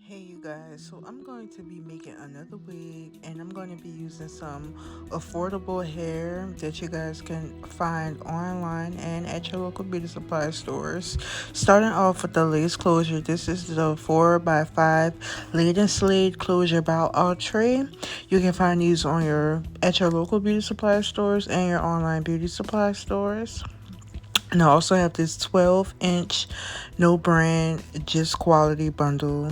Hey you guys, so I'm going to be making another wig and I'm going to be using some affordable hair that you guys can find online and at your local beauty supply stores. Starting off with the lace closure, this is the 4x5 lead and slade closure by Outre. You can find these on at your local beauty supply stores and your online beauty supply stores. And I also have this 12-inch no brand just quality bundle.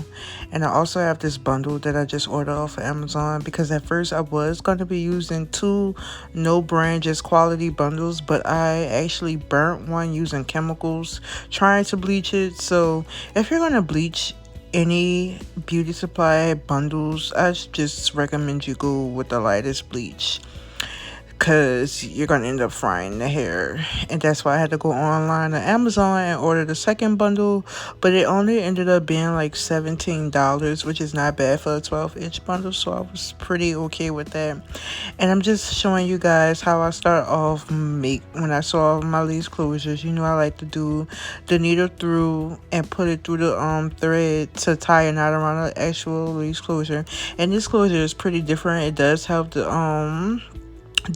And I also have this bundle that I just ordered off of Amazon because at first I was going to be using two no brand just quality bundles, but I actually burnt one using chemicals trying to bleach it. So if you're going to bleach any beauty supply bundles, I just recommend you go with the lightest bleach because you're gonna end up frying the hair. And that's why I had to go online to Amazon and order the second bundle, but it only ended up being like $17, which is not bad for a 12-inch bundle, so I was pretty okay with that. And I'm just showing you guys how I start off when I saw my lace closures. You know, I like to do the needle through and put it through the thread to tie a knot around the actual lace closure. And this closure is pretty different. It does have the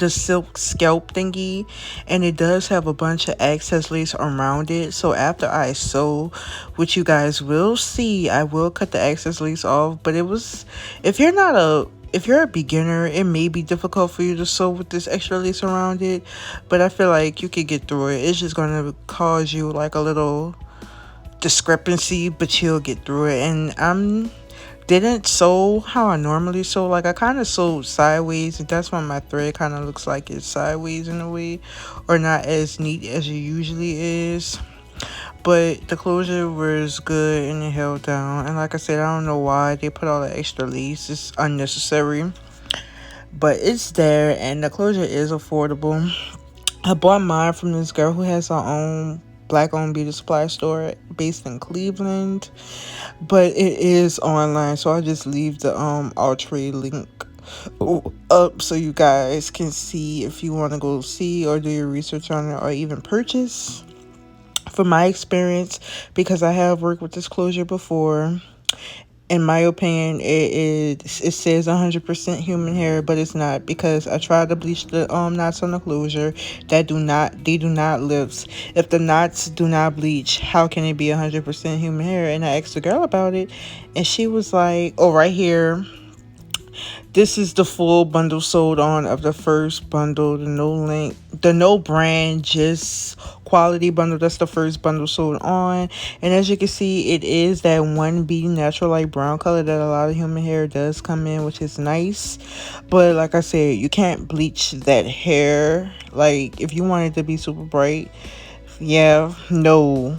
silk scalp thingy, and it does have a bunch of excess lace around it. So after I sew, which you guys will see, I will cut the excess lace off. But if you're a beginner, it may be difficult for you to sew with this extra lace around it, but I feel like you could get through it. It's just gonna cause you like a little discrepancy, but you'll get through it. And didn't sew how I normally sew. Like, I kind of sewed sideways, and that's why my thread kind of looks like it's sideways in a way, or not as neat as it usually is. But the closure was good and it held down. And like I said, I don't know why they put all the extra lace. It's unnecessary, but it's there, and the closure is affordable. I bought mine from this girl who has her own black-owned beauty supply store based in Cleveland, but it is online, so I'll just leave the Outre link up so you guys can see if you want to go see or do your research on it or even purchase. From my experience, because I have worked with this closure before, in my opinion, it says 100% human hair, but it's not, because I tried to bleach the knots on the closure. They do not lift. If the knots do not bleach, how can it be 100% human hair? And I asked the girl about it, and she was like, "Oh, right here, this is the full bundle sold on of the first bundle, the no brand, just quality bundle. That's the first bundle sold on. And as you can see, it is that 1B natural light brown color that a lot of human hair does come in, which is nice. But like I said, you can't bleach that hair. Like, if you want it to be super bright, yeah, no.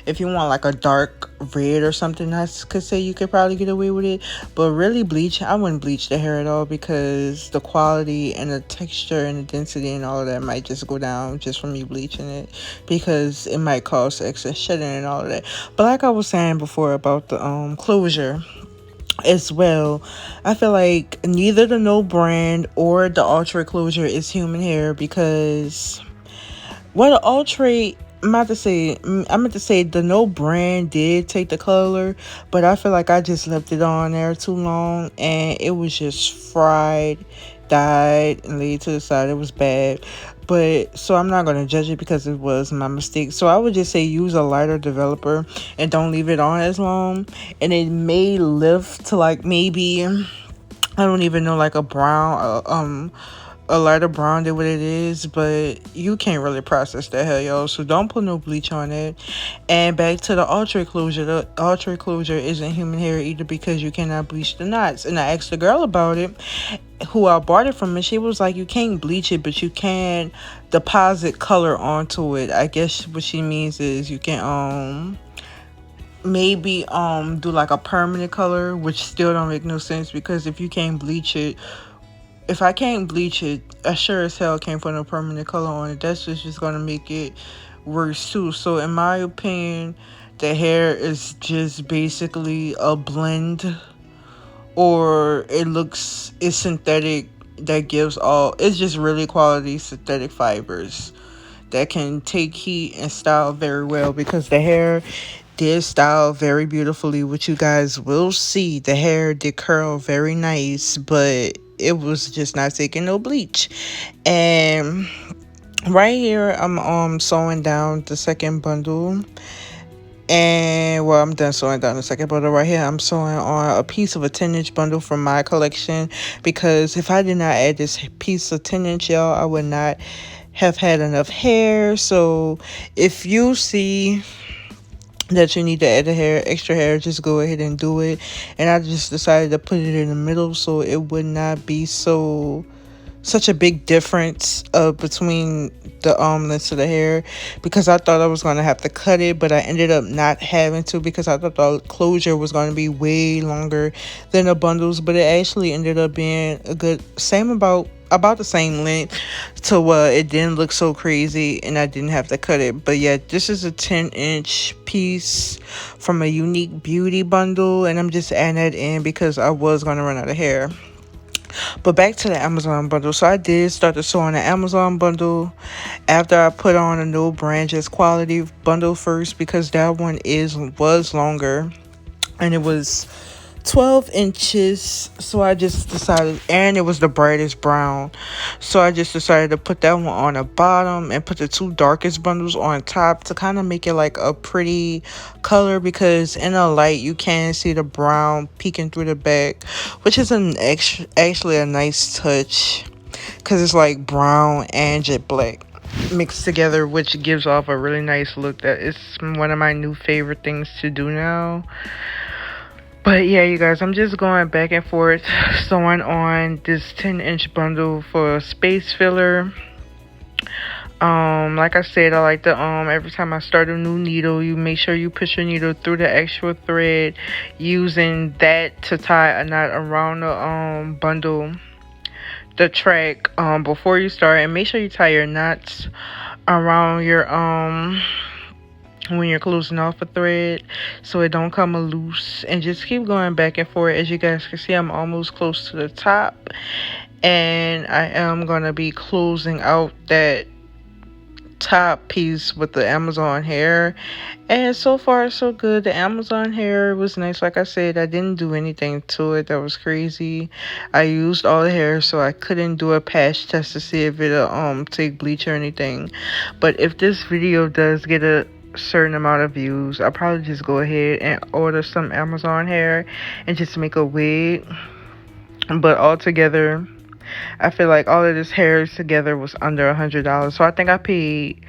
If you want like a dark red or something, I could say you could probably get away with it. But really bleach, I wouldn't bleach the hair at all, because the quality and the texture and the density and all of that might just go down just from you bleaching it, because it might cause excess shedding and all of that. But like I was saying before about the closure as well, I feel like neither the no brand or the Ultra closure is human hair, because well, the Ultra, I meant to say the no brand did take the color, but I feel like I just left it on there too long and it was just fried, dyed, and laid to the side. It was bad. But so I'm not gonna judge it because it was my mistake. So I would just say use a lighter developer and don't leave it on as long. And it may lift to like maybe, I don't even know, like a lighter brown than what it is, but you can't really process that hell, y'all. So don't put no bleach on it. And back to the Ultra closure. The Ultra closure isn't human hair either, because you cannot bleach the knots. And I asked the girl about it, who I bought it from, and she was like, you can't bleach it, but you can deposit color onto it. I guess what she means is you can maybe do like a permanent color, which still don't make no sense, because if I can't bleach it, I sure as hell can't put no permanent color on it. That's just gonna make it worse too. So in my opinion, the hair is just basically a blend, or it's synthetic, that gives it's just really quality synthetic fibers that can take heat and style very well, because the hair did style very beautifully, which you guys will see. The hair did curl very nice, but it was just not taking no bleach. And right here, I'm sewing down the second bundle. And well, I'm done sewing down the second bundle. Right here, I'm sewing on a piece of a 10-inch bundle from my collection, because if I did not add this piece of 10-inch, y'all, I would not have had enough hair. So if you see that you need to add extra hair, just go ahead and do it. And I just decided to put it in the middle so it would not be such a big difference between the lengths of the hair, because I thought I was going to have to cut it, but I ended up not having to, because I thought the closure was going to be way longer than the bundles, but it actually ended up being a good same about the same length, to where it didn't look so crazy and I didn't have to cut it. But yeah, this is a 10-inch piece from a Unique Beauty bundle, and I'm just adding that in because I was going to run out of hair. But back to the Amazon bundle. So I did start to sew on the Amazon bundle after I put on a No Branches quality bundle first, because that one was longer and it was 12 inches. So I just decided, and it was the brightest brown, so I just decided to put that one on the bottom and put the two darkest bundles on top to kind of make it like a pretty color, because in a light you can see the brown peeking through the back, which is actually a nice touch, because it's like brown and jet black mixed together, which gives off a really nice look. That is one of my new favorite things to do now. But yeah, you guys, I'm just going back and forth sewing on this 10-inch bundle for space filler. Like I said, I like to every time I start a new needle, you make sure you push your needle through the actual thread, using that to tie a knot around the bundle, the track, before you start. And make sure you tie your knots around your when you're closing off a thread, so it don't come loose. And just keep going back and forth. As you guys can see, I'm almost close to the top, and I am gonna be closing out that top piece with the Amazon hair. And so far so good. The Amazon hair was nice. Like I said, I didn't do anything to it that was crazy. I used all the hair, so I couldn't do a patch test to see if it'll take bleach or anything. But if this video does get a certain amount of views, I'll probably just go ahead and order some Amazon hair and just make a wig. But altogether, I feel like all of this hair together was under $100. So I think I paid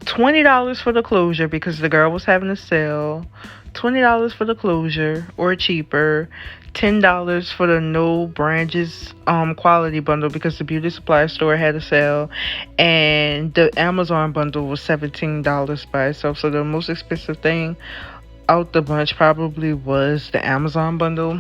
$20 for the closure, because the girl was having a sale. $20 for the closure, or cheaper. $10 for the No Branches quality bundle, because the beauty supply store had a sale. And the Amazon bundle was $17 by itself. So the most expensive thing out the bunch probably was the Amazon bundle,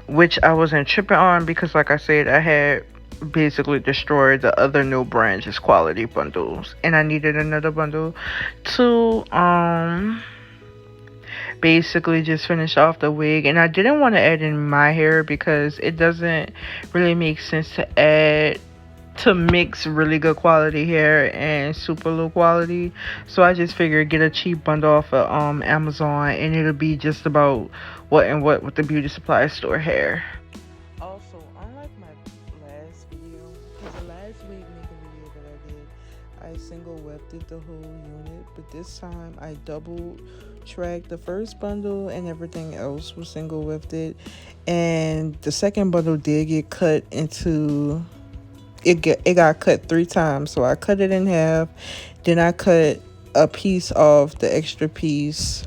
which I wasn't tripping on, because like I said, I had basically destroyed the other No Branches quality bundles, and I needed another bundle to basically just finish off the wig. And I didn't want to add in my hair, because it doesn't really make sense to mix really good quality hair and super low quality. So I just figured get a cheap bundle off of Amazon, and it'll be just about what with the beauty supply store hair. Also, unlike my last video, because the last wig making video that I did, I single wefted the whole unit, but this time I double tracked the first bundle and everything else was single wefted. And the second bundle did get cut into it got cut 3 times. So I cut it in half, then I cut a piece of the extra piece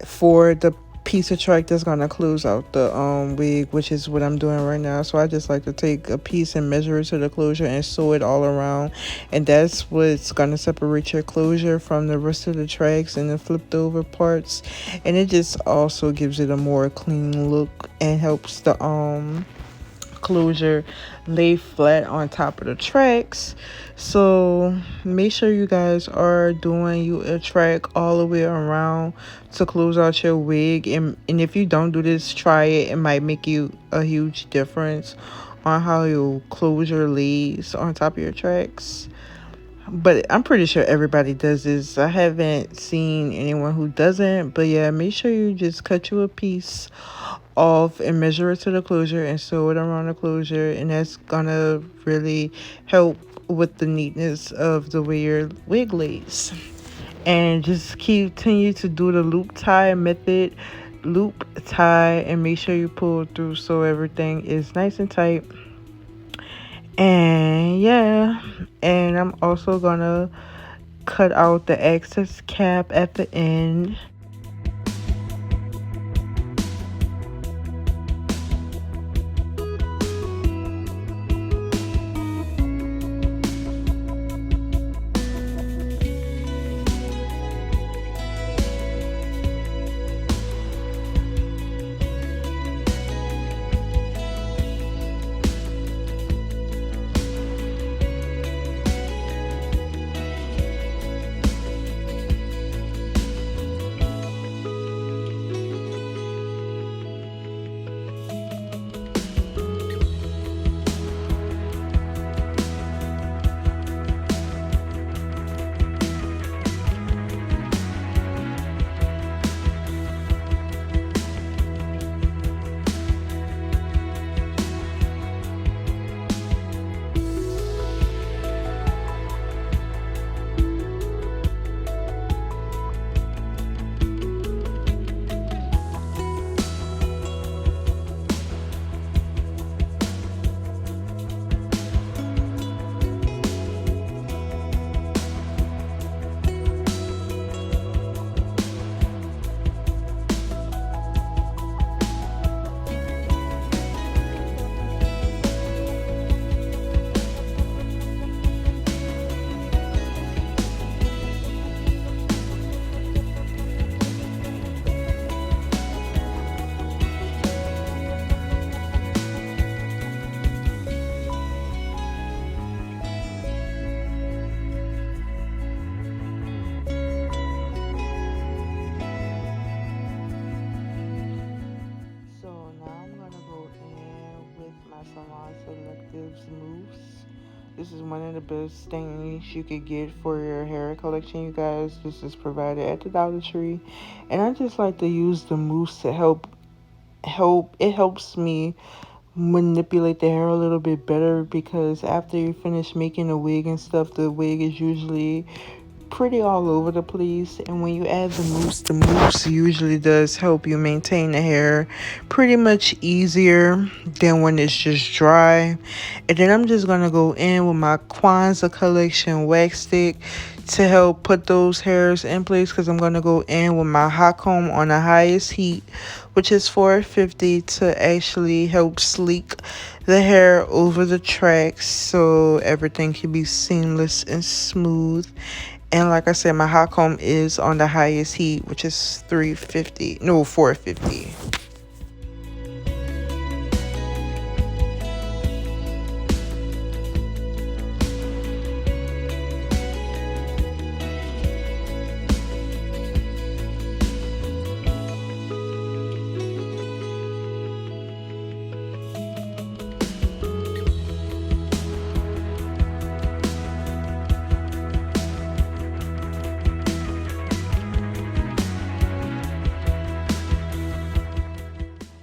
for the piece of track that's gonna close out the wig, which is what I'm doing right now. So I just like to take a piece and measure it to the closure and sew it all around, and that's what's gonna separate your closure from the rest of the tracks and the flipped over parts. And it just also gives it a more clean look and helps the closure lay flat on top of the tracks. So make sure you guys are doing you a track all the way around to close out your wig. And if you don't do this, try it. It might make you a huge difference on how your closure lays on top of your tracks. But I'm pretty sure everybody does this. I haven't seen anyone who doesn't. But yeah, make sure you just cut you a piece off and measure it to the closure and sew it around the closure. And that's gonna really help with the neatness of the way your wig lays. And just continue to do the loop tie method. Loop tie and make sure you pull through so everything is nice and tight. And yeah, and I'm also gonna cut out the excess cap at the end. So now I'm gonna go in with my Salon Selectives mousse. This is one of the best things you could get for your hair collection, you guys. This is provided at the Dollar Tree, and I just like to use the mousse to help. It helps me manipulate the hair a little bit better because after you finish making the wig and stuff, the wig is usually pretty all over the place. And when you add the mousse usually does help you maintain the hair pretty much easier than when it's just dry. And then I'm just gonna go in with my Kwanzaa collection wax stick to help put those hairs in place, because I'm gonna go in with my hot comb on the highest heat, which is 450, to actually help sleek the hair over the tracks so everything can be seamless and smooth. And like I said, my hot comb is on the highest heat, which is 350, no, 450.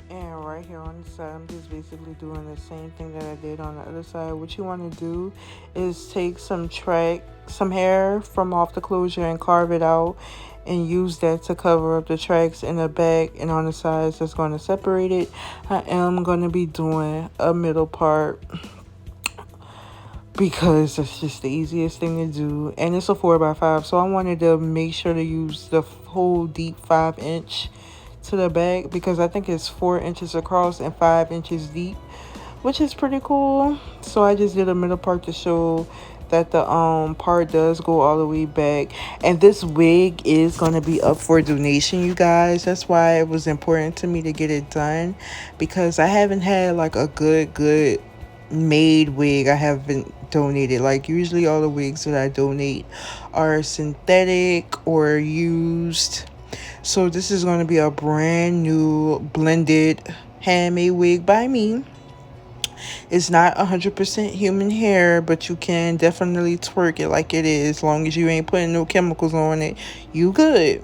And right here on the side, I'm just basically doing the same thing that I did on the other side. What you want to do is take some hair from off the closure and carve it out and use that to cover up the tracks in the back and on the sides that's going to separate it. I am going to be doing a middle part because it's just the easiest thing to do, and it's a 4x5, so I wanted to make sure to use the whole deep 5 inch to the back, because I think it's 4 inches across and 5 inches deep, which is pretty cool. So I just did a middle part to show that the part does go all the way back. And this wig is going to be up for donation, you guys. That's why it was important to me to get it done, because I haven't had like a good made wig I haven't donated. Like usually all the wigs that I donate are synthetic or used. So this is going to be a brand new blended handmade wig by me. It's not 100% human hair, but you can definitely twerk it like it is. As long as you ain't putting no chemicals on it, you good.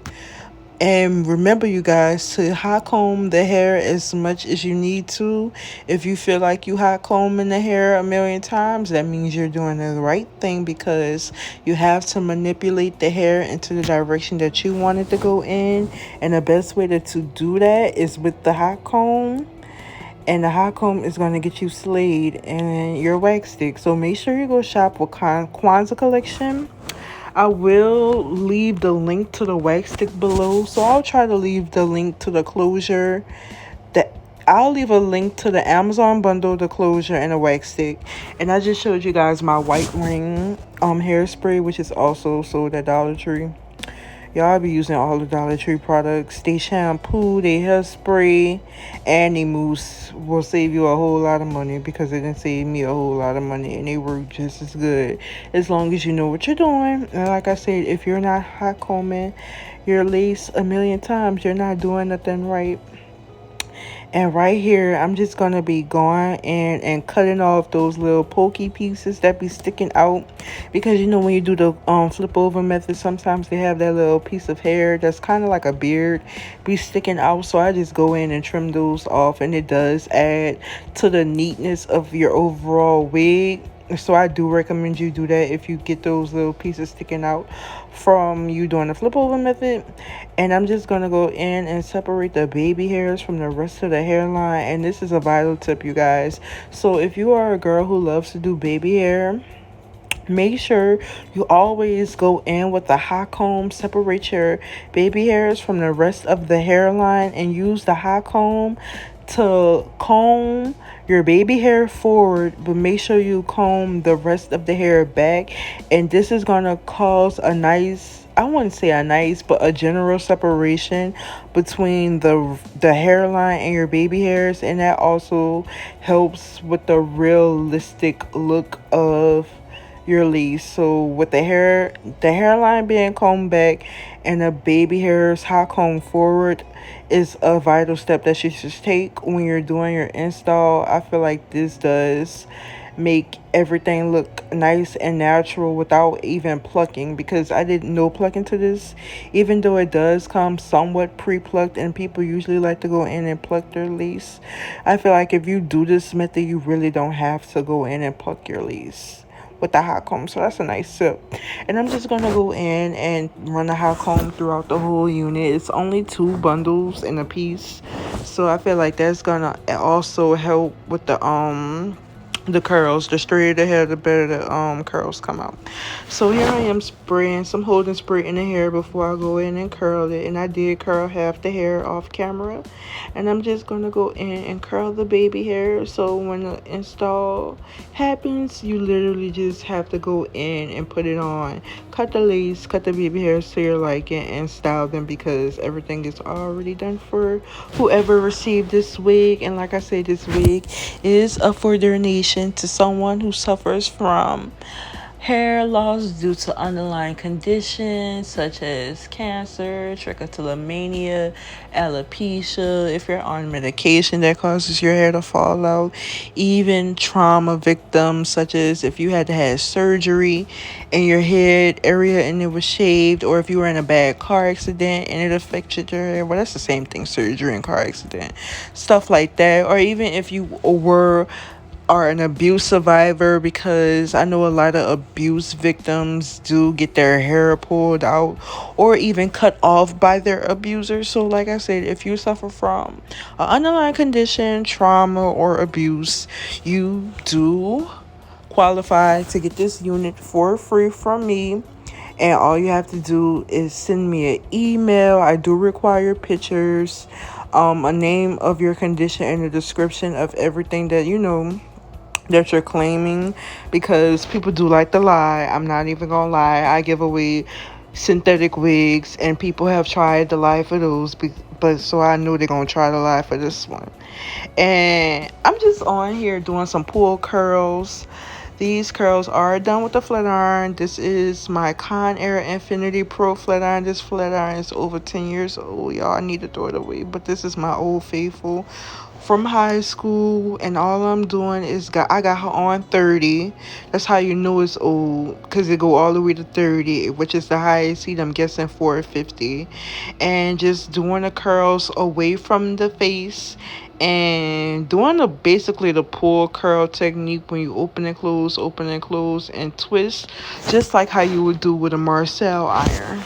And remember, you guys, to hot comb the hair as much as you need to. If you feel like you hot combing the hair a million times, that means you're doing the right thing, because you have to manipulate the hair into the direction that you want it to go in. And the best way to do that is with the hot comb. And the hot comb is going to get you slayed and your wax stick. So make sure you go shop with Kwanzaa collection. I will leave the link to the wax stick below. So I'll try to leave the link to the closure. I'll leave a link to the Amazon bundle, the closure, and the wax stick. And I just showed you guys my white ring hairspray, which is also sold at Dollar Tree. Y'all be using all the Dollar Tree products. They shampoo, they hairspray, and they mousse will save you a whole lot of money, because it didn't save me a whole lot of money, and they work just as good as long as you know what you're doing. And like I said, if you're not hot combing your lace a million times, you're not doing nothing right. And right here, I'm just going to be going in and cutting off those little pokey pieces that be sticking out. Because, you know, when you do the flip over method, sometimes they have that little piece of hair that's kind of like a beard be sticking out. So I just go in and trim those off. And it does add to the neatness of your overall wig. So I do recommend you do that if you get those little pieces sticking out from you doing the flip over method. And I'm just going to go in and separate the baby hairs from the rest of the hairline. And this is a vital tip, you guys. So if you are a girl who loves to do baby hair, make sure you always go in with the hot comb, separate your baby hairs from the rest of the hairline, and use the hot comb to comb your baby hair forward, but make sure you comb the rest of the hair back. And this is going to cause a nice, I wouldn't say a nice, but a general separation between the hairline and your baby hairs. And that also helps with the realistic look of your lace. So with the hairline being combed back and the baby hairs hot combed forward is a vital step that you should take when you're doing your install. I feel like this does make everything look nice and natural without even plucking, because I didn't know plucking to this, even though it does come somewhat pre-plucked and people usually like to go in and pluck their lace. I feel like if you do this method, you really don't have to go in and pluck your lace with the hot comb. So that's a nice tip. And I'm just gonna go in and run the hot comb throughout the whole unit. It's only 2 bundles in a piece, so I feel like that's gonna also help with the curls. The straighter the hair, the better the curls come out. So here I am spraying some holding spray in the hair before I go in and curl it. And I did curl half the hair off camera, and I'm just gonna go in and curl the baby hair. So when the install happens, you literally just have to go in and put it on, cut the lace, cut the baby hairs to your liking, and style them, because everything is already done for whoever received this wig. And like I said, this wig is up for donation to someone who suffers from hair loss due to underlying conditions such as cancer, trichotillomania, alopecia, if you're on medication that causes your hair to fall out, even trauma victims, such as if you had to have surgery in your head area and it was shaved, or if you were in a bad car accident and it affected your hair. Well, that's the same thing, surgery and car accident, stuff like that. Or even if you are an abuse survivor, because I know a lot of abuse victims do get their hair pulled out or even cut off by their abusers. So like I said, if you suffer from an underlying condition, trauma, or abuse, you do qualify to get this unit for free from me. And all you have to do is send me an email. I do require pictures, a name of your condition, and a description of everything that that you're claiming, because people do like to lie. I'm not even gonna lie. I give away synthetic wigs, and people have tried to lie for those, but so I know they're gonna try to lie for this one. And I'm just on here doing some pull curls. These curls are done with the flat iron. This is my Conair Infinity Pro flat iron. This flat iron is over 10 years old, y'all. I need to throw it away, but this is my old faithful from high school, and all I'm doing is I got her on 30. That's how you know it's old, because it go all the way to 30, which is the highest heat. I'm guessing 450. And just doing the curls away from the face, and doing the basically the pull curl technique when you open and close and twist, just like how you would do with a Marcel iron.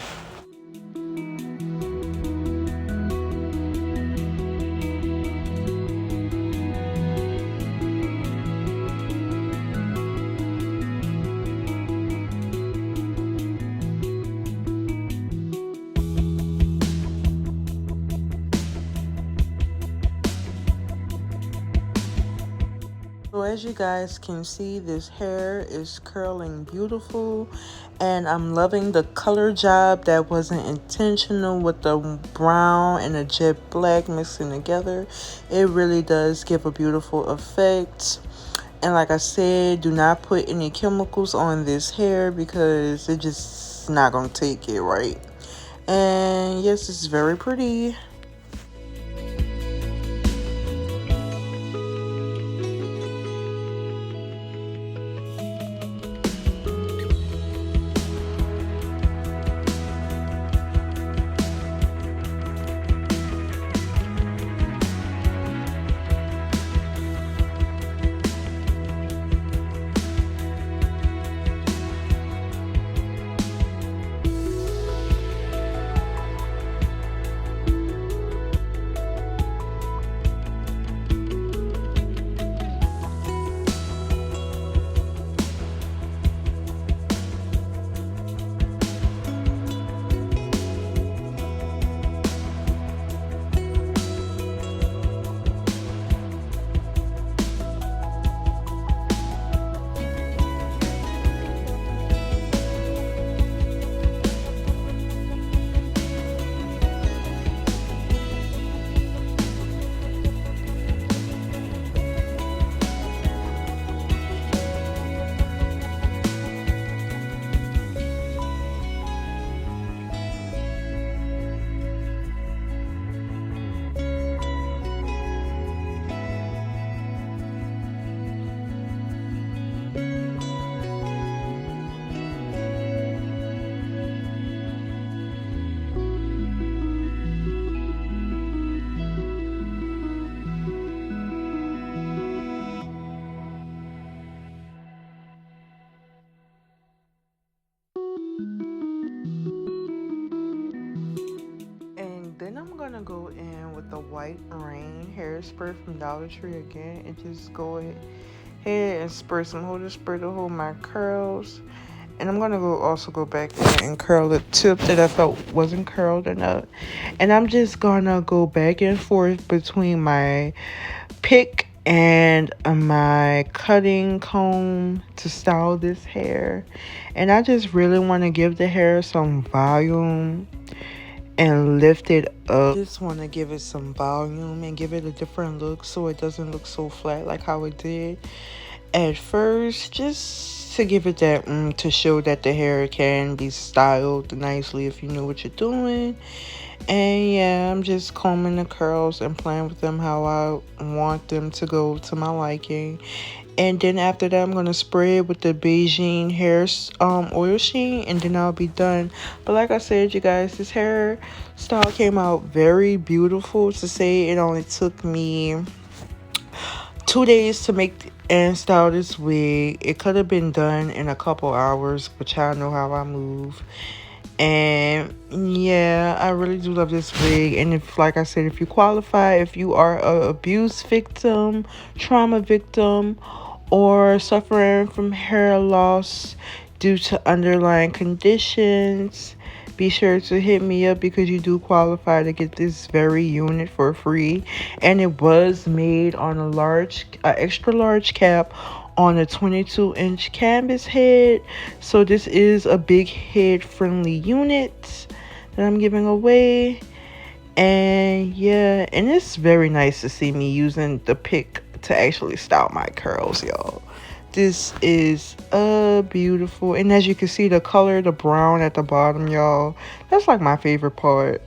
So as you guys can see, this hair is curling beautiful, and I'm loving the color job that wasn't intentional with the brown and the jet black mixing together. It really does give a beautiful effect. And like I said, do not put any chemicals on this hair because it just not gonna take it right. And yes, it's very pretty. And then I'm gonna go in with the White Rain hairspray from Dollar Tree again, and just go ahead and spray some holding spray to hold my curls. And I'm gonna also go back in and curl the tip that I felt wasn't curled enough. And I'm just gonna go back and forth between my pick and my cutting comb to style this hair. And I just really want to give the hair some volume and lift it up. Just want to give it some volume and give it a different look so it doesn't look so flat like how it did at first. Just to give it that to show that the hair can be styled nicely if you know what you're doing. And yeah, I'm just combing the curls and playing with them how I want them to go to my liking. And then after that, I'm going to spray it with the Beijing hair oil sheen, and then I'll be done. But like I said, you guys, this hair style came out very beautiful. To say it only took me 2 days to make and style this wig. It could have been done in a couple hours, but y'all know how I move. And yeah, I really do love this wig. And if, like I said, if you qualify, if you are a abuse victim, trauma victim, or suffering from hair loss due to underlying conditions, be sure to hit me up because you do qualify to get this very unit for free. And it was made on a extra large cap on a 22-inch canvas head. So this is a big head friendly unit that I'm giving away. And yeah, and it's very nice to see me using the pick to actually style my curls, y'all. This is beautiful. And as you can see, the color, the brown at the bottom, y'all, that's like my favorite part.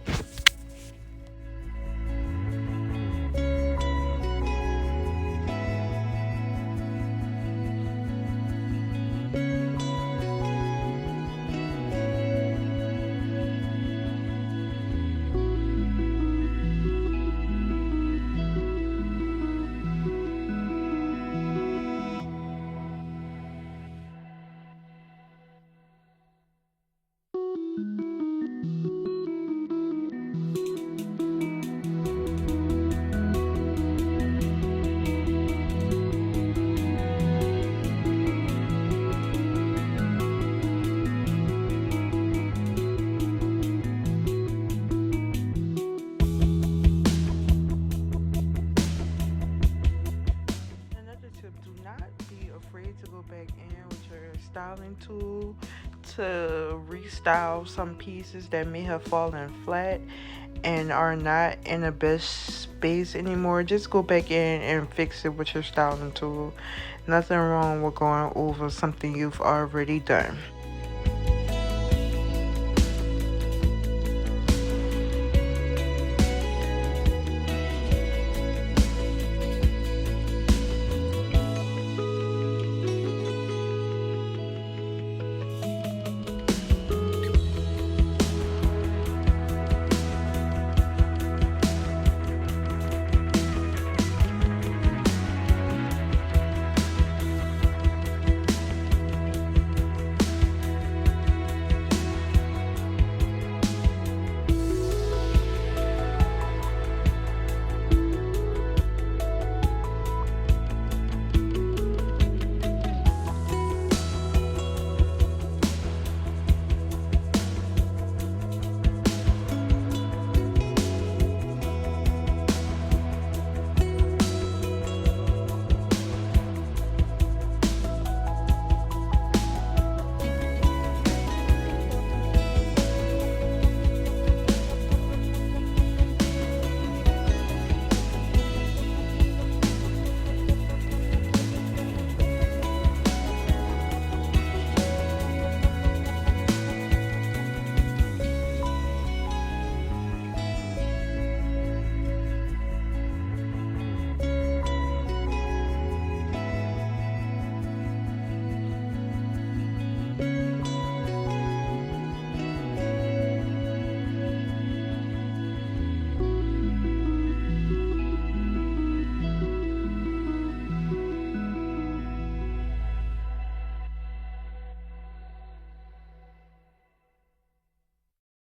styling tool to restyle some pieces that may have fallen flat and are not in the best space anymore. Just go back in and fix it with your styling tool. Nothing wrong with going over something you've already done.